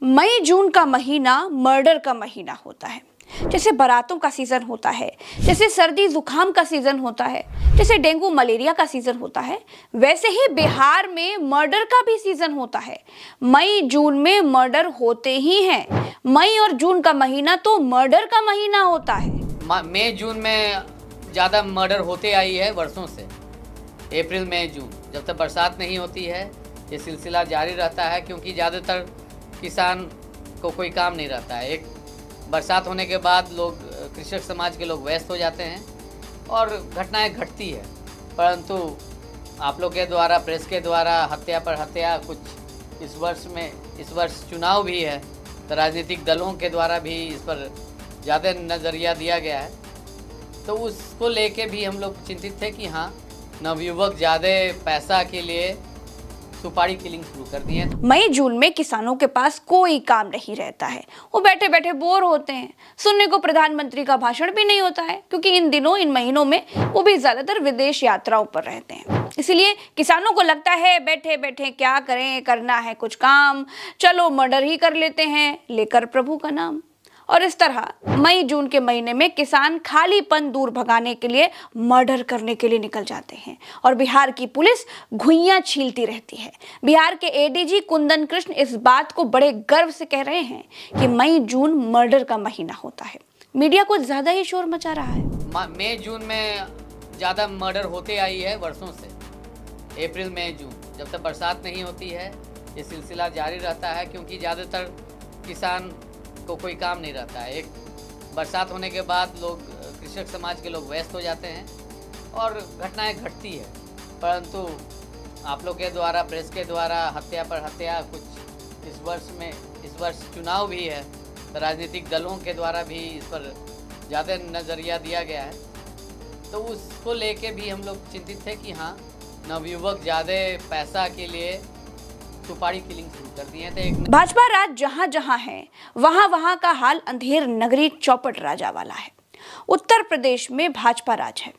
मई जून का महीना मर्डर का महीना होता है। जैसे बारातों का सीजन होता है, जैसे सर्दी जुकाम का सीजन होता है, जैसे डेंगू मलेरिया का सीजन होता है, वैसे ही बिहार में मर्डर का भी सीजन होता है। मई जून में मर्डर होते ही हैं। मई और जून का महीना तो मर्डर का महीना होता है। मई जून में ज़्यादा मर्डर होते आई है वर्षों से। अप्रैल मई जून जब तक बरसात नहीं होती है ये सिलसिला जारी रहता है, क्योंकि ज़्यादातर किसान को कोई काम नहीं रहता है। एक बरसात होने के बाद लोग कृषक समाज के लोग व्यस्त हो जाते हैं और घटनाएं घटती है। परंतु आप लोग के द्वारा, प्रेस के द्वारा हत्या पर हत्या कुछ इस वर्ष चुनाव भी है, तो राजनीतिक दलों के द्वारा भी इस पर ज़्यादा नज़रिया दिया गया है। तो उसको लेके भी हम लोग चिंतित थे कि हाँ, नवयुवक ज़्यादा पैसा के लिए सुपारी किलिंग शुरू कर दिए। मई जून में किसानों के पास कोई काम नहीं रहता है, वो बैठे बैठे बोर होते हैं। सुनने को प्रधानमंत्री का भाषण भी नहीं होता है, क्योंकि इन महीनों में वो भी ज्यादातर विदेश यात्राओं पर रहते हैं। इसलिए किसानों को लगता है बैठे बैठे क्या करें, करना है कुछ काम, चलो मर्डर ही कर लेते हैं लेकर प्रभु का नाम। और इस तरह मई जून के महीने में किसान खालीपन दूर भगाने के लिए मर्डर करने के लिए निकल जाते हैं और बिहार की पुलिस घुइयां छीलती रहती है। बिहार के एडीजी कुंदन कृष्ण इस बात को बड़े गर्व से कह रहे हैं कि मई जून मर्डर का महीना होता है। मीडिया को ज्यादा ही शोर मचा रहा है। मई जून में ज़्यादा मर्डर होते आई है वर्षों से। अप्रैल मई जून जब तक बरसात नहीं होती है ये सिलसिला जारी रहता है, क्योंकि ज़्यादातर किसान को कोई काम नहीं रहता है। एक बरसात होने के बाद लोग कृषक समाज के लोग व्यस्त हो जाते हैं और घटनाएं घटती है। परंतु आप लोग के द्वारा, प्रेस के द्वारा हत्या पर हत्या कुछ इस वर्ष चुनाव भी है, तो राजनीतिक दलों के द्वारा भी इस पर ज़्यादा नज़रिया दिया गया है। तो उसको लेके भी हम लोग चिंतित थे कि हाँ, नवयुवक ज़्यादा पैसा के लिए सुपारी किलिंग शुरू कर दिए थे। भाजपा राज जहां जहां है वहां का हाल अंधेर नगरी चौपट राजा वाला है। उत्तर प्रदेश में भाजपा राज है।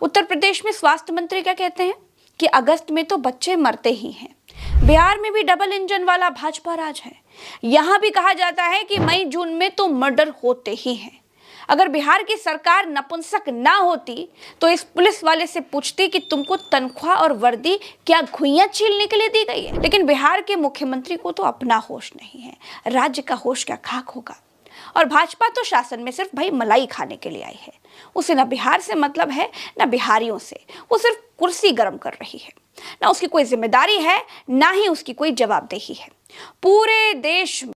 उत्तर प्रदेश में स्वास्थ्य मंत्री क्या कहते हैं कि अगस्त में तो बच्चे मरते ही हैं। बिहार में भी डबल इंजन वाला भाजपा राज है। यहां भी कहा जाता है कि मई जून में तो मर्डर होते ही हैं। अगर बिहार की सरकार नपुंसक ना होती तो इस पुलिस वाले से पूछती कि तुमको तनख्वाह और वर्दी क्या घुइयां छीलने के लिए दी गई है। लेकिन बिहार के मुख्यमंत्री को तो अपना होश नहीं है, राज्य का होश क्या खाक होगा। और भाजपा तो शासन में सिर्फ भाई मलाई खाने के लिए आई है। उसे ना बिहार से मतलब है ना बिहारियों से। वो सिर्फ कुर्सी गर्म कर रही है, ना उसकी कोई जिम्मेदारी है, ना ही उसकी कोई जवाबदेही है। पूरे देश